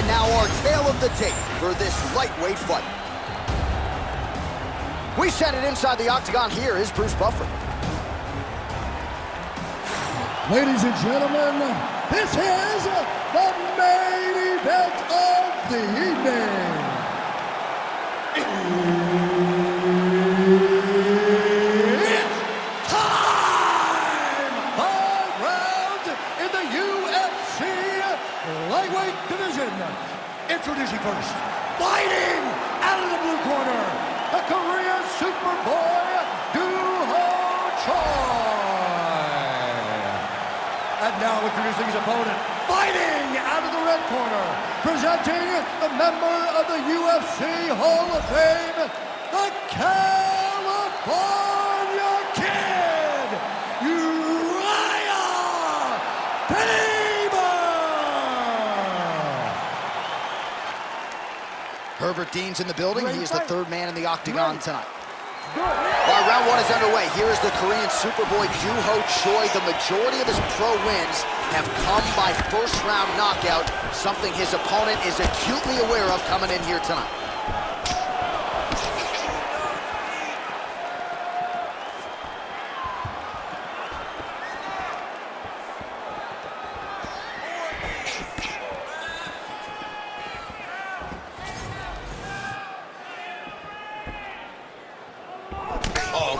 And now our tale of the tape for this lightweight fight. We send it inside the octagon. Here is Bruce Buffer. Ladies and gentlemen, this is the main event of the evening. It's time! 5 rounds in the UFC lightweight division. Introducing first, fighting out of the blue corner, the Korean Superboy, Duho. And now introducing his opponent, fighting out of the red corner, presenting a member of the UFC Hall of Fame, the California Kid, Uriah Faber! Herbert Dean's in the building. He is the third man in the octagon tonight. All right, round one is underway. Here is the Korean Superboy, Duho Choi. The majority of his pro wins have come by first-round knockout, something his opponent is acutely aware of coming in here tonight.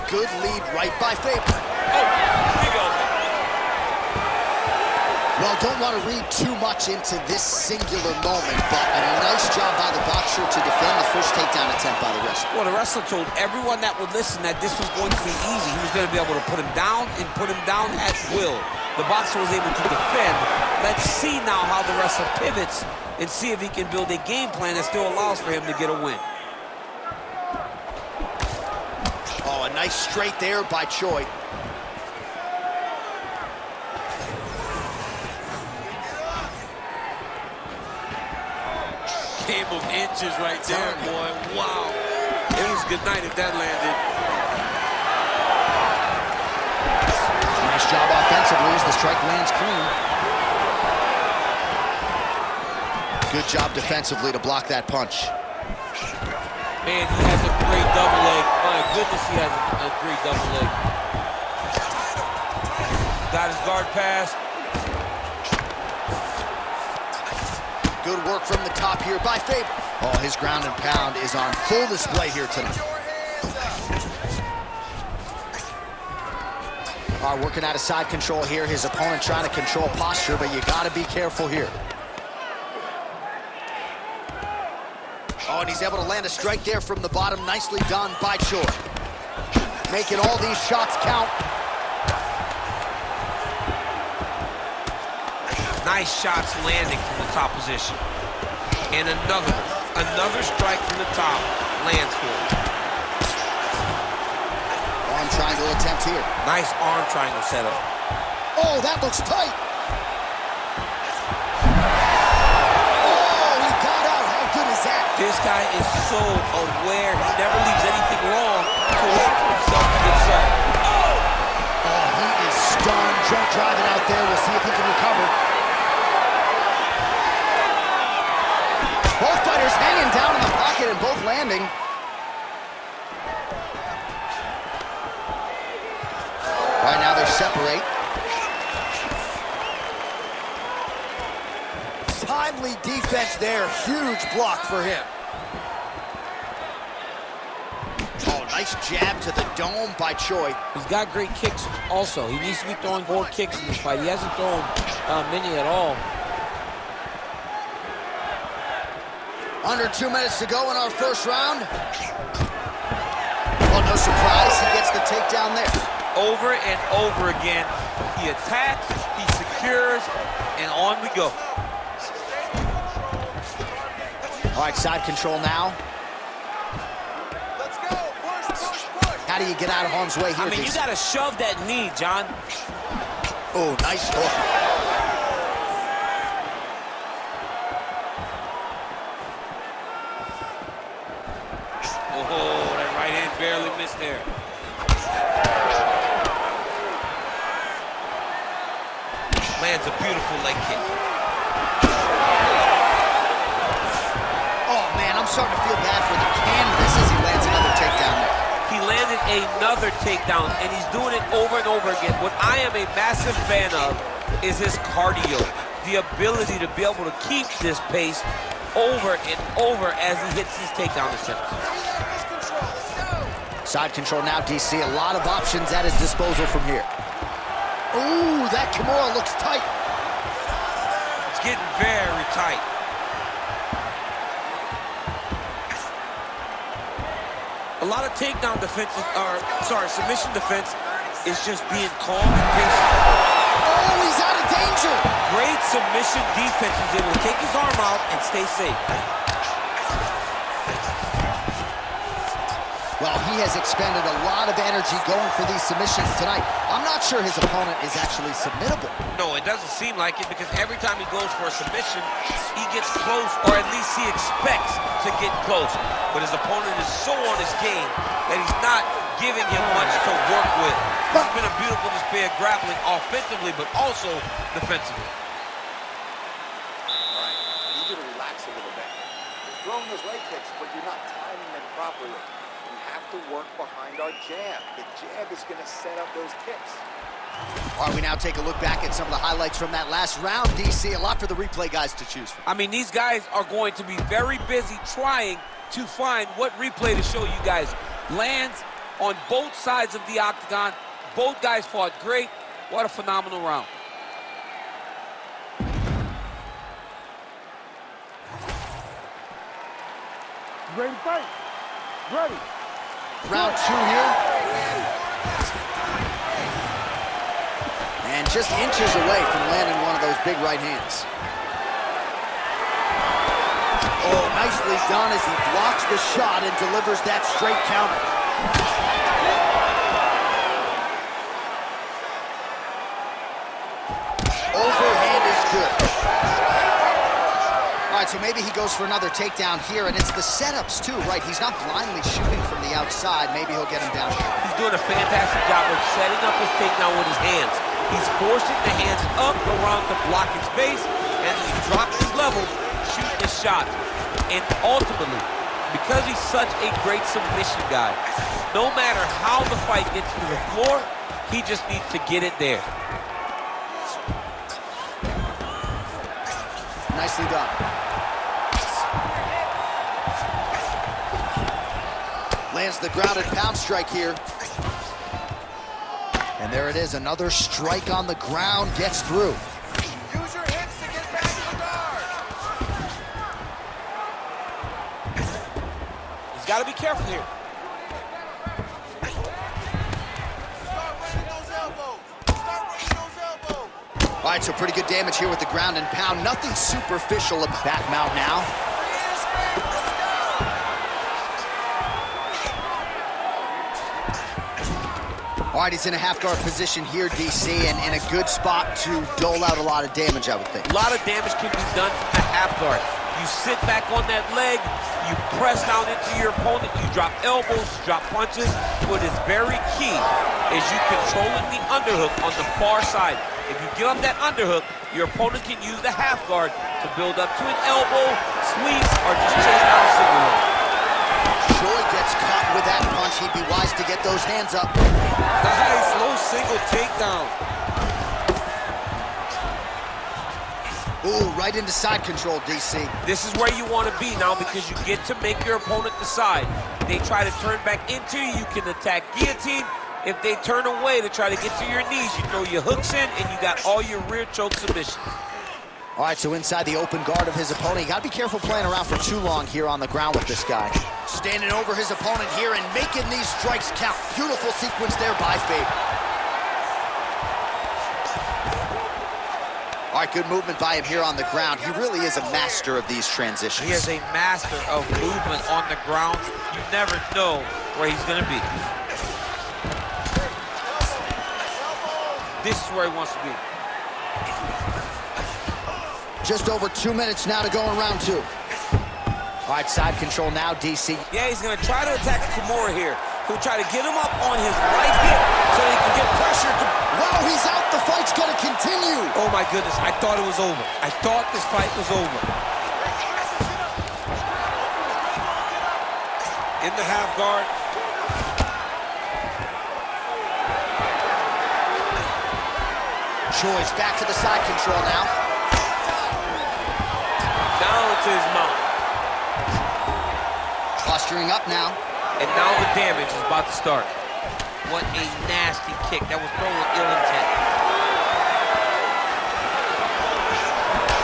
Good lead right by Faber. Well, don't want to read too much into this singular moment, but a nice job by the boxer to defend the first takedown attempt by the wrestler. Well, the wrestler told everyone that would listen that this was going to be easy. He was going to be able to put him down and put him down at will. The boxer was able to defend. Let's see now how the wrestler pivots and see if he can build a game plan that still allows for him to get a win. Oh, a nice straight there by Choi. Game of inches right there, boy. Wow. It was good night if that landed. Nice job offensively as the strike lands clean. Good job defensively to block that punch. Man, he has a great double leg. My goodness, he has a great double leg. Got his guard pass. Good work from the top here by Faber. Oh, his ground and pound is on full display here tonight. All right, working out of side control here. His opponent trying to control posture, but you got to be careful here. Oh, and he's able to land a strike there from the bottom. Nicely done by Choi. Making all these shots count. Nice shots landing from the top position. And another strike from the top lands for him. Arm triangle attempt here. Nice arm triangle setup. Oh, that looks tight. This guy is so aware. He never leaves anything wrong to wait for himself to get set. Oh, he is stunned. Jump driving out there. We'll see if he can recover. Both fighters hanging down in the pocket and both landing. Right now they separate. Timely defense there. Huge block for him. Oh, nice jab to the dome by Choi. He's got great kicks also. He needs to be throwing more kicks in this fight. He hasn't thrown many at all. Under 2 minutes to go in our first round. Oh, no surprise. He gets the takedown there. Over and over again. He attacks, he secures, and on we go. All right, side control now. Let's go. Push. How do you get out of harm's way here? I mean, you got to shove that knee, John. Oh, nice hook. Oh, that right hand barely missed there. Lands a beautiful leg kick. starting to feel bad for the canvas as he lands another takedown there. He landed another takedown, and he's doing it over and over again. What I am a massive fan of is his cardio, the ability to be able to keep this pace over and over as he hits these takedown attempts. Side control now, DC. A lot of options at his disposal from here. Ooh, that Kimura looks tight. It's getting very tight. A lot of takedown defense, submission defense is just being calm and patient. Oh, he's out of danger. Great submission defense. He's able to take his arm out and stay safe. Well, he has expended a lot of energy going for these submissions tonight. I'm not sure his opponent is actually submittable. No, it doesn't seem like it, because every time he goes for a submission, he gets close, or at least he expects to get close. But his opponent is so on his game that he's not giving him much to work with. It's been a beautiful display of grappling offensively, but also defensively. All right, you need to relax a little bit. You're throwing those leg kicks, but you're not timing them properly. We have to work behind our jab. The jab is going to set up those kicks. All right, we now take a look back at some of the highlights from that last round, DC. A lot for the replay guys to choose from. I mean, these guys are going to be very busy trying to find what replay to show you guys. Lands on both sides of the octagon. Both guys fought great. What a phenomenal round. Ready to fight? Ready. Round 2 here. And just inches away from landing one of those big right hands. Oh, nicely done as he blocks the shot and delivers that straight counter. Overhand is good. All right, so maybe he goes for another takedown here, and it's the setups too, right? He's not blindly shooting from the outside. Maybe he'll get him down here. He's doing a fantastic job of setting up his takedown with his hands. He's forcing the hands up around to block his base, and he drops his levels, shooting his shot. And ultimately, because he's such a great submission guy, no matter how the fight gets to the floor, he just needs to get it there. Nicely done. Lands the grounded pound strike here. And there it is, another strike on the ground, gets through. Use your hips to get back to the guard. He's got to be careful here. Start running those elbows. Start running those elbows. All right, so pretty good damage here with the ground and pound. Nothing superficial about back mount now. All right, he's in a half-guard position here, DC, and in a good spot to dole out a lot of damage, I would think. A lot of damage can be done from the half guard. You sit back on that leg, you press down into your opponent, you drop elbows, drop punches. What is very key is you controlling the underhook on the far side. If you give up that underhook, your opponent can use the half guard to build up to an elbow, sweep, or just chase down a single leg. Choi gets caught with that punch. He'd be wise to get those hands up. Nice, low single takedown. Ooh, right into side control, DC. This is where you want to be now, because you get to make your opponent decide. They try to turn back into you, you can attack guillotine. If they turn away to try to get to your knees, you throw your hooks in, and you got all your rear choke submissions. All right, so inside the open guard of his opponent, you got to be careful playing around for too long here on the ground with this guy. Standing over his opponent here and making these strikes count. Beautiful sequence there by Faber. All right, good movement by him here on the ground. He really is a master of these transitions. He is a master of movement on the ground. You never know where he's going to be. This is where he wants to be. Just over 2 minutes now to go in round 2. All right, side control now, DC. Yeah, he's going to try to attack Kimura here. He'll try to get him up on his right hip so he can get pressure. Wow, he's out. The fight's going to continue. Oh, my goodness. I thought it was over. I thought this fight was over. in the half guard. Choi's back to the side control now. Down into his mount. Posturing up now. And now the damage is about to start. What a nasty kick. That was thrown with ill intent.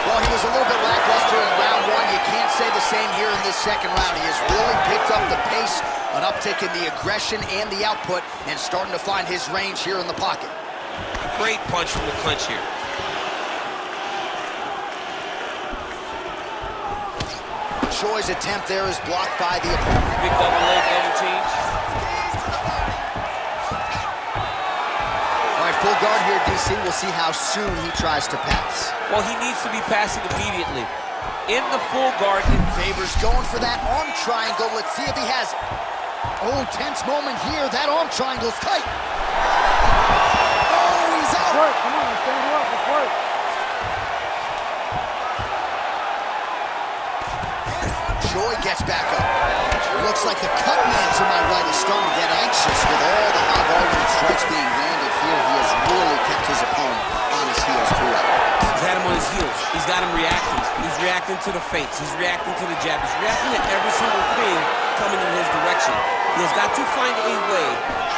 Well, he was a little bit lackluster in round one. You can't say the same here in this second round. He has really picked up the pace, an uptick in the aggression and the output, and starting to find his range here in the pocket. Great punch from the clinch here. Choi's attempt there is blocked by the opponent. Big double leg interchange. All right, full guard here, DC. We'll see how soon he tries to pass. Well, he needs to be passing immediately. In the full guard. Faber's going for that arm triangle. Let's see if he has it. Oh, tense moment here. That arm triangle's tight. Oh, he's out. Work, come on, stand up, let's work. Choi gets back up. Looks like the cut man to my right is starting to get anxious with all the high volume strikes being landed here. He has really kept his opponent on his heels throughout. He's had him on his heels. He's got him reacting. He's reacting to the feints. He's reacting to the jab. He's reacting to every single thing coming in his direction. He has got to find a way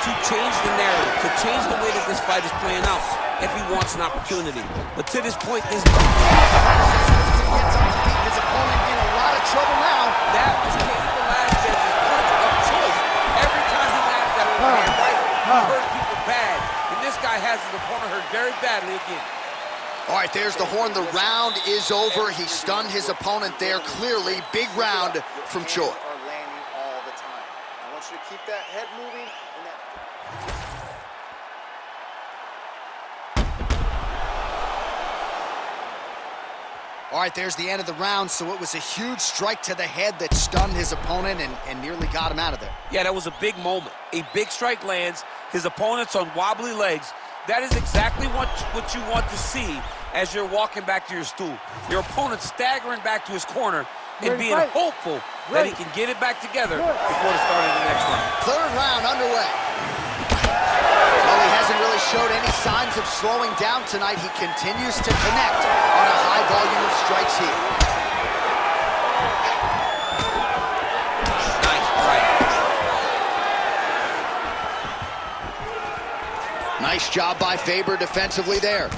to change the narrative, to change the way that this fight is playing out if he wants an opportunity. But to this point, this Gets on his feet. His opponent in a lot of trouble now. that was the last judge's punch of choice. Every time he landed that overhand right, he hurt people bad. And this guy has his opponent hurt very badly again. All right, there's the horn. The round is over. He stunned his opponent there. Clearly, big round from Choi. Are landing all the time. I want you to keep that head moving and that. All right, there's the end of the round. So it was a huge strike to the head that stunned his opponent and nearly got him out of there. Yeah, that was a big moment. A big strike lands. His opponent's on wobbly legs. That is exactly what you want to see as you're walking back to your stool. Your opponent staggering back to his corner and being hopeful that he can get it back together before the start of the next round. Third round underway. Well, he hasn't really showed any signs of slowing down tonight. He continues to connect on a high volume of strikes here. Nice right. Nice job by Faber defensively there.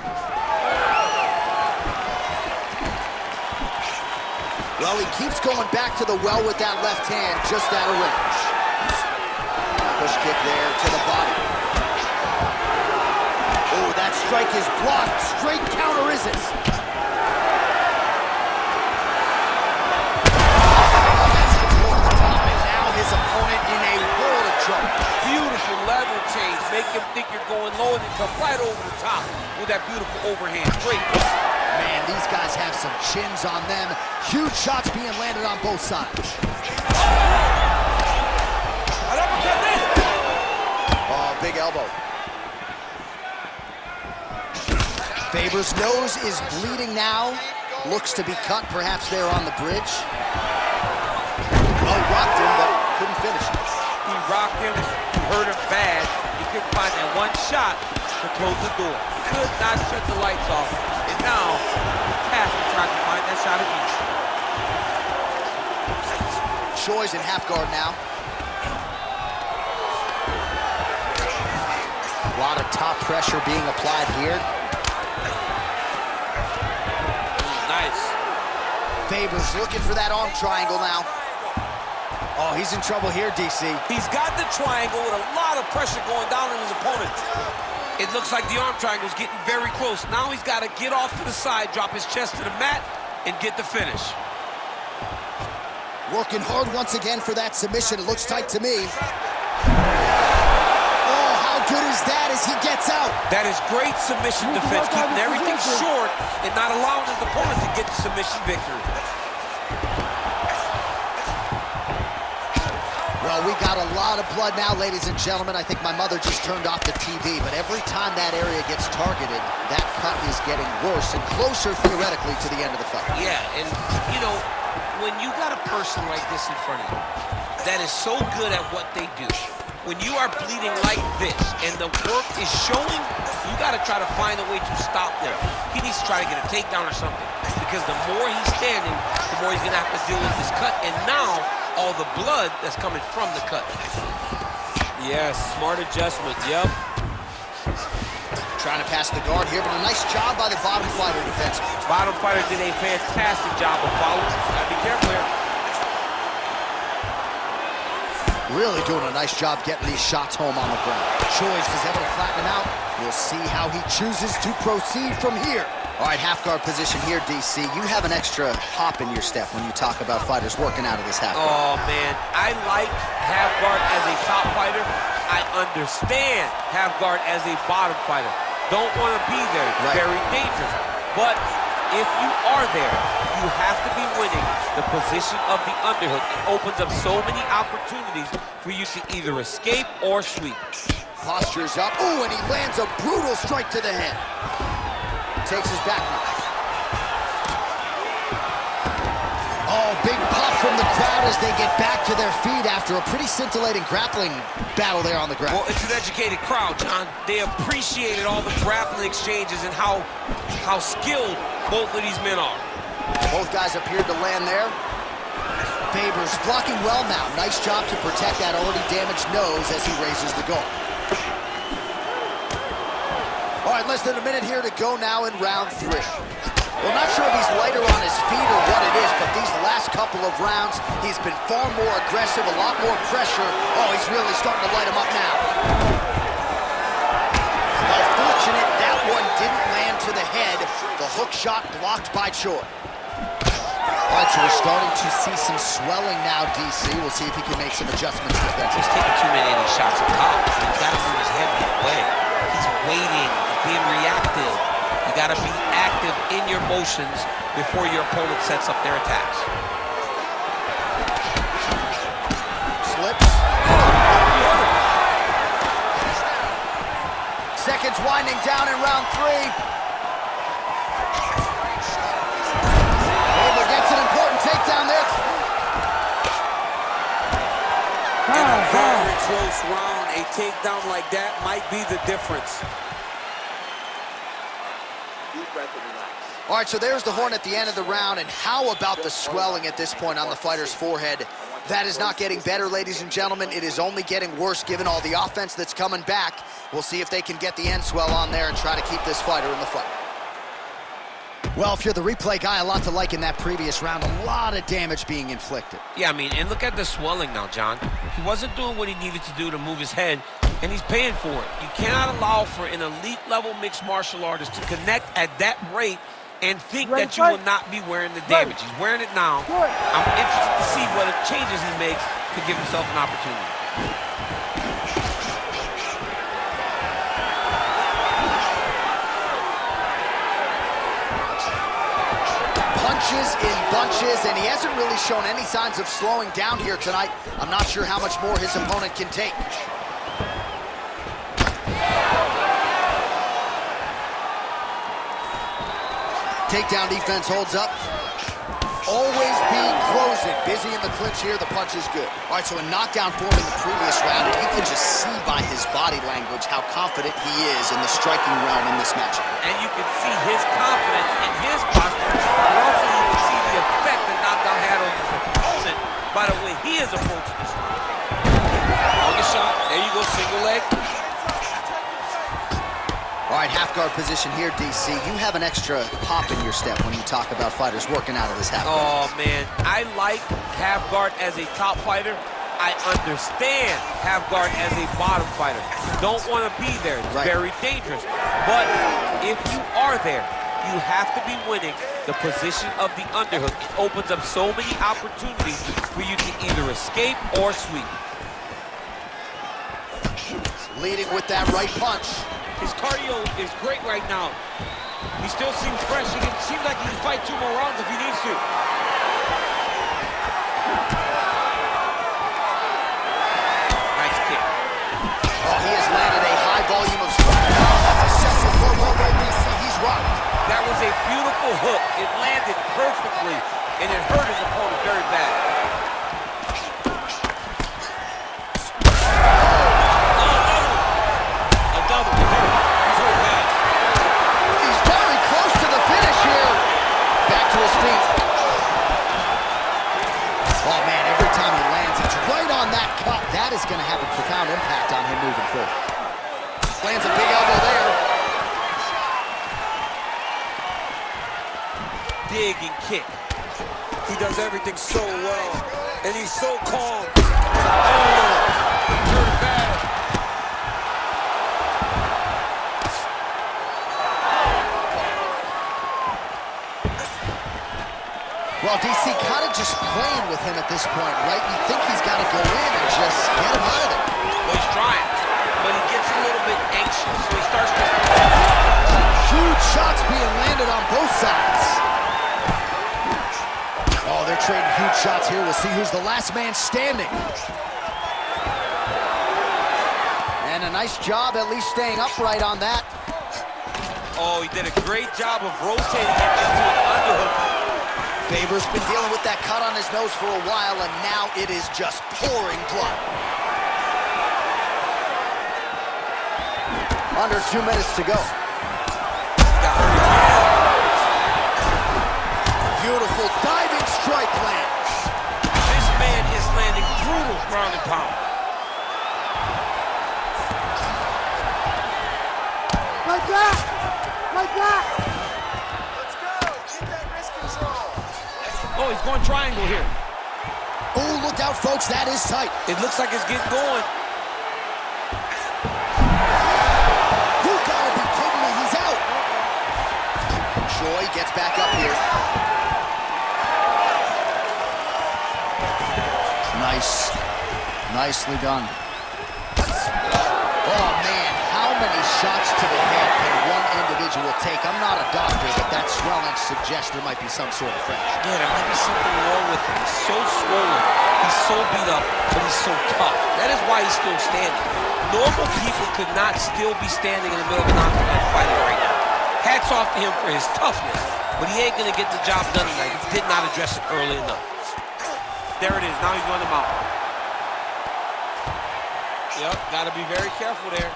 Well, he keeps going back to the well with that left hand, just out of range. Push kick there to the body. Oh, that strike is blocked. Straight counter, is it? That's over the top, and now his opponent in a world of trouble. Beautiful level change. Make him think you're going low and then come right over the top with that beautiful overhand. Great. Man, these guys have some chins on them. Huge shots being landed on both sides. Oh, big elbow. Faber's nose is bleeding now. Looks to be cut, perhaps there on the bridge. Well, he rocked him, but couldn't finish it. He rocked him, he hurt him bad. He couldn't find that one shot to close the door. Could not shut the lights off. And now, Casper trying to find that shot again. Choi's in half guard now. A lot of top pressure being applied here. Nice. Faber's looking for that arm triangle now. Oh, he's in trouble here, DC. He's got the triangle with a lot of pressure going down on his opponent. It looks like the arm triangle is getting very close. Now he's got to get off to the side, drop his chest to the mat, and get the finish. Working hard once again for that submission. It looks tight to me. Oh, how good is that as he gets out? That is great submission defense, keeping everything short and not allowing his opponent to get the submission victory. Well, we got a lot of blood now, ladies and gentlemen. I think my mother just turned off the TV, but every time that area gets targeted, that cut is getting worse and closer, theoretically, to the end of the fight. Yeah, and, you know, when you got a person like this in front of you that is so good at what they do, when you are bleeding like this and the work is showing, you got to try to find a way to stop there. He needs to try to get a takedown or something, because the more he's standing, the more he's going to have to deal with this cut, and now all the blood that's coming from the cut. Yes, smart adjustment, yep. Trying to pass the guard here, but a nice job by the bottom fighter defense. Bottom fighter did a fantastic job of following. Gotta be careful here. Really doing a nice job getting these shots home on the ground. Choice is able to flatten him out. We'll see how he chooses to proceed from here. All right, half guard position here, DC. You have an extra hop in your step when you talk about fighters working out of this half guard. Oh, man, I like half guard as a top fighter. I understand half guard as a bottom fighter. Don't want to be there. It's very dangerous. But if you are there, you have to be winning the position of the underhook. It opens up so many opportunities for you to either escape or sweep. Posture's up. Ooh, and he lands a brutal strike to the head. Takes his back knife. Oh, big pop from the crowd as they get back to their feet after a pretty scintillating grappling battle there on the ground. Well, it's an educated crowd, John. They appreciated all the grappling exchanges and how skilled both of these men are. Both guys appeared to land there. Faber's blocking well now. Nice job to protect that already damaged nose as he raises the guard. All right, less than a minute here to go now in round 3. Well, not sure if he's lighter on his feet or what it is, but these last couple of rounds, he's been far more aggressive, a lot more pressure. Oh, he's really starting to light him up now. Unfortunate that one didn't land to the head. The hook shot blocked by Choi. All right, so we're starting to see some swelling now, DC. We'll see if he can make some adjustments defensively. He's taking too many of these shots at top. He's got to move his head that way. He's waiting, being reactive. You got to be active in your motions before your opponent sets up their attacks. Slips. Seconds winding down in round 3. Faber gets an important takedown there. In a very close round, a takedown like that might be the difference. Deep breath and relax. All right, so there's the horn at the end of the round, and how about the swelling at this point on the fighter's forehead? That is not getting better, ladies and gentlemen. It is only getting worse given all the offense that's coming back. We'll see if they can get the end swell on there and try to keep this fighter in the fight. Well, if you're the replay guy, a lot to like in that previous round. A lot of damage being inflicted. Yeah, I mean, and look at the swelling now, John. He wasn't doing what he needed to do to move his head, and he's paying for it. You cannot allow for an elite-level mixed martial artist to connect at that rate and think that you will not be wearing the damage. He's wearing it now. I'm interested to see what changes he makes to give himself an opportunity. Punches in bunches, and he hasn't really shown any signs of slowing down here tonight. I'm not sure how much more his opponent can take. Takedown defense holds up. Always be closing. Busy in the clinch here. The punch is good. All right, so a knockdown form in the previous round, and you can just see by his body language how confident he is in the striking realm in this match. And you can see his confidence in his posture, but also you can see the effect the knockdown had on his opponent by the way he is approaching this one. Longest shot. There you go, single leg. All right, half guard position here, DC. You have an extra pop in your step when you talk about fighters working out of this half guard. Oh, man. I like half guard as a top fighter. I understand half guard as a bottom fighter. Don't want to be there. It's very dangerous. But if you are there, you have to be winning the position of the underhook. It opens up so many opportunities for you to either escape or sweep. Leading with that right punch. His cardio is great right now. He still seems fresh. It seems like he can fight 2 more rounds if he needs to. Nice kick. Oh, he has landed a high volume of strikes. Excessive low roll by DC. He's rocked. That was a beautiful hook. It landed perfectly. and it hurt his opponent very bad. Another one hurt. He's hurt bad. He's very close to the finish here. Back to his feet. Oh, man, every time he lands, it's right on that cut. That is going to have a profound impact on him moving forward. Lands a big elbow there. Dig and kick. He does everything so well, and he's so calm. Oh, hurt bad. Well, DC kind of just playing with him at this point, right? You think he's got to go in and just get him out of there. Well, he's trying, but he gets a little bit anxious, so he starts to... Huge shots being landed on both sides. Oh, they're trading huge shots here. We'll see who's the last man standing. And a nice job at least staying upright on that. Oh, he did a great job of rotating him into an underhook. Faber's been dealing with that cut on his nose for a while, and now it is just pouring blood. Under 2 minutes to go. Beautiful diving strike lands. This man is landing brutal ground and pound. Like that! Like that! Let's go. Keep that wrist control. Oh, he's going triangle here. Oh, look out, folks. That is tight. It looks like it's getting going. You gotta be kidding me. He's out. Choi gets back up here. Nice. Nicely done. Oh, man. How many shots to the head can one individual take? I'm not a doctor, but that swelling suggests there might be some sort of fracture. Yeah, there might be something wrong with him. He's so swollen. He's so beat up, but he's so tough. That is why he's still standing. Normal people could not still be standing in the middle of an octagon fighting right now. Hats off to him for his toughness, but he ain't going to get the job done tonight. He did not address it early enough. There it is. Now he's running him out. Yep, got to be very careful there.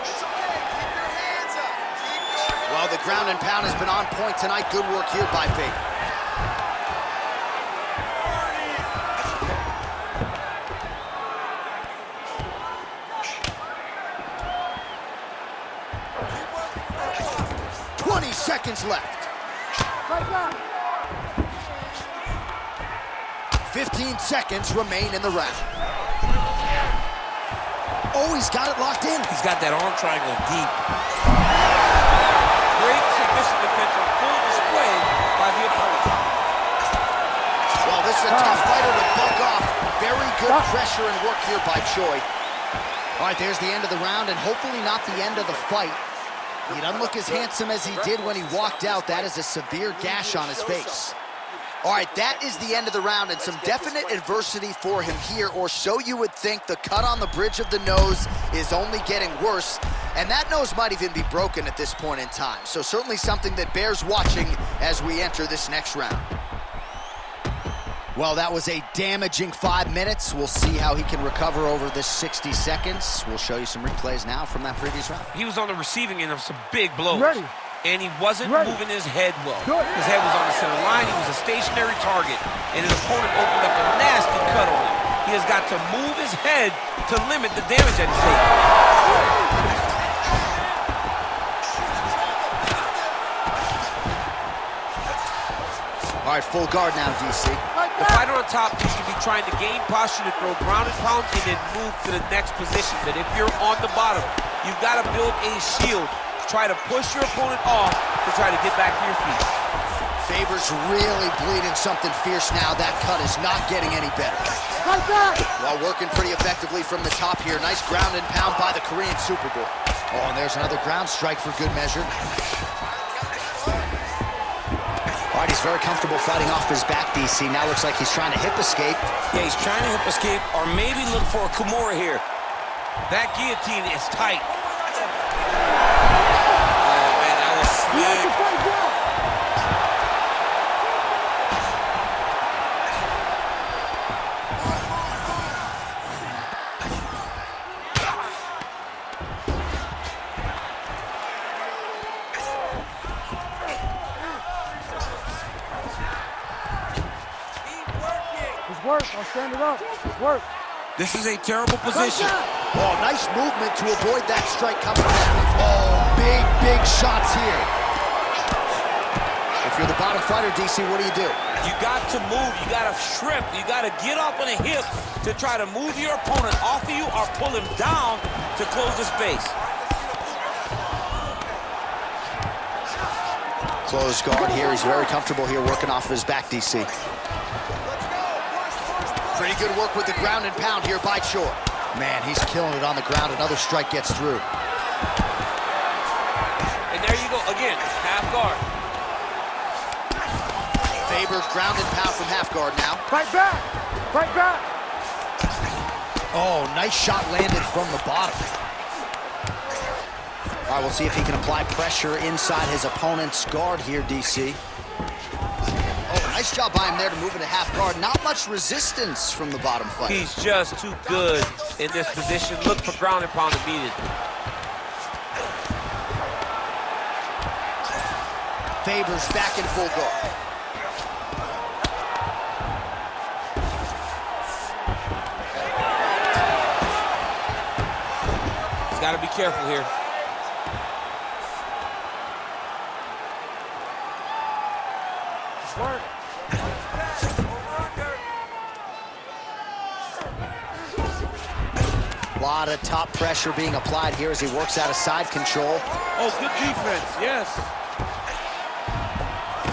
It's okay. Keep your hands up. Keep your hands Well, the ground and pound has been on point tonight. Good work here by Faber. up. 20 seconds left. Like that! 15 seconds remain in the round. Oh, he's got it locked in. He's got that arm triangle deep. Great submission defense on full display by the opponent. Well, this is a tough fighter to buck off. Very good pressure and work here by Choi. All right, there's the end of the round, and hopefully not the end of the fight. He doesn't look as handsome as he did when he walked out. That is a severe gash on his face. All right, that is the end of the round, and some definite adversity for him here, or so you would think. The cut on the bridge of the nose is only getting worse, and that nose might even be broken at this point in time. So certainly something that bears watching as we enter this next round. Well, that was a damaging 5 minutes. We'll see how he can recover over this 60 seconds. We'll show you some replays now from that previous round. He was on the receiving end of some big blows. Ready. And he wasn't moving his head well. His head was on the center line. He was a stationary target. And his opponent opened up a nasty cut on him. He has got to move his head to limit the damage that he's taking. All right, full guard now, DC. The fighter on top needs to be trying to gain posture to throw ground and pound and then move to the next position. But if you're on the bottom, you've got to build a shield. Try to push your opponent off to try to get back to your feet. Faber's really bleeding something fierce now. That cut is not getting any better. Like that! Well, working pretty effectively from the top here. Nice ground and pound by the Korean Superboy. Oh, and there's another ground strike for good measure. All right, he's very comfortable fighting off his back, DC. Now looks like he's trying to hip escape. Yeah, he's trying to hip escape or maybe look for a Kimura here. That guillotine is tight. work. I'll stand it up. It's work. This is a terrible position. Oh, nice movement to avoid that strike coming down. Oh, big shots here. If you're the bottom fighter, DC, what do? You got to move. You got to shrimp. You got to get up on a hip to try to move your opponent off of you or pull him down to close the space. Close guard here. He's very comfortable here working off of his back, DC. Pretty good work with the ground and pound here by Choi. Man, he's killing it on the ground. Another strike gets through. And there you go. Again, half guard. Faber ground and pound from half guard now. Fight back. Fight back. Oh, nice shot landed from the bottom. All right, we'll see if he can apply pressure inside his opponent's guard here, DC. Oh, nice job by him there to move into half guard. Not much resistance from the bottom fighter. He's just too good in this position. Look for ground and pound immediately. Faber's back in full guard. He's got to be careful here. Work. A lot of top pressure being applied here as he works out of side control. Oh, good defense, yes.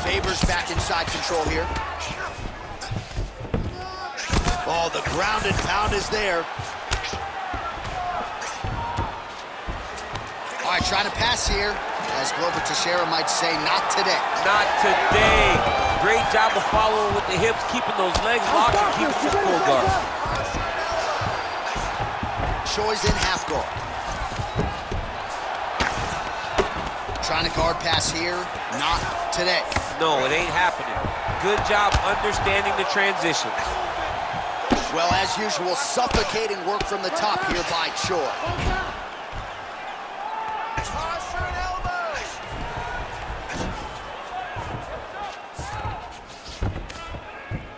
Faber's back in side control here. Oh, the ground and pound is there. All right, trying to pass here. As Glover Teixeira might say, not today. Not today. Great job of following with the hips, keeping those legs locked and keeping the full guard. Choi's in half guard. Trying to guard pass here, not today. No, it ain't happening. Good job understanding the transitions. Well, as usual, suffocating work from the top here by Choi.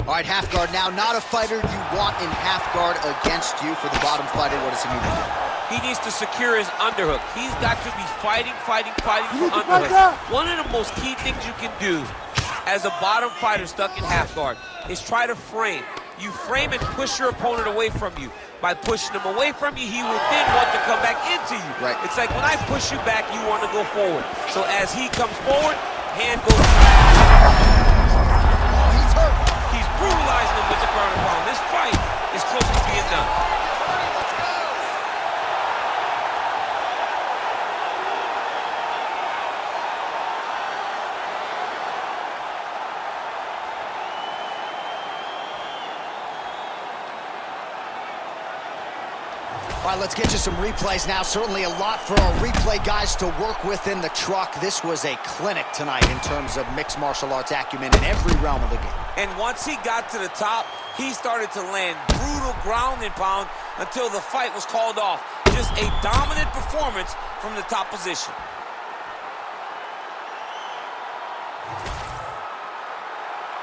All right, half guard now. Not a fighter you want in half guard against you. For the bottom fighter, what does he need to do? He needs to secure his underhook. He's got to be fighting for underhook. One of the most key things you can do as a bottom fighter stuck in half guard is try to frame. You frame and push your opponent away from you. By pushing him away from you, he will then want to come back into you. Right. It's like when I push you back, you want to go forward. So as he comes forward, hand goes. He's hurt. He's brutalizing him with the ground and pound. This fight is close to being done. All right, let's get you some replays now. Certainly a lot for our replay guys to work with in the truck. This was a clinic tonight in terms of mixed martial arts acumen in every realm of the game. And once he got to the top, he started to land brutal ground and pound until the fight was called off. Just a dominant performance from the top position.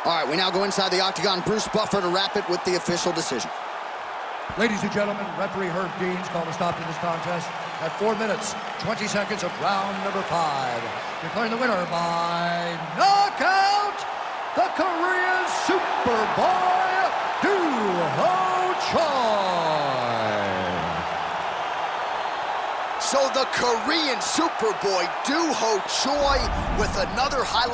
All right, we now go inside the octagon. Bruce Buffer to wrap it with the official decision. Ladies and gentlemen, referee Herb Deans called a stop to this contest at 4 minutes, 20 seconds of round number 5. Declaring the winner by knockout, the Korean Superboy, Duho Choi. So the Korean Superboy, Duho Choi, with another highlight.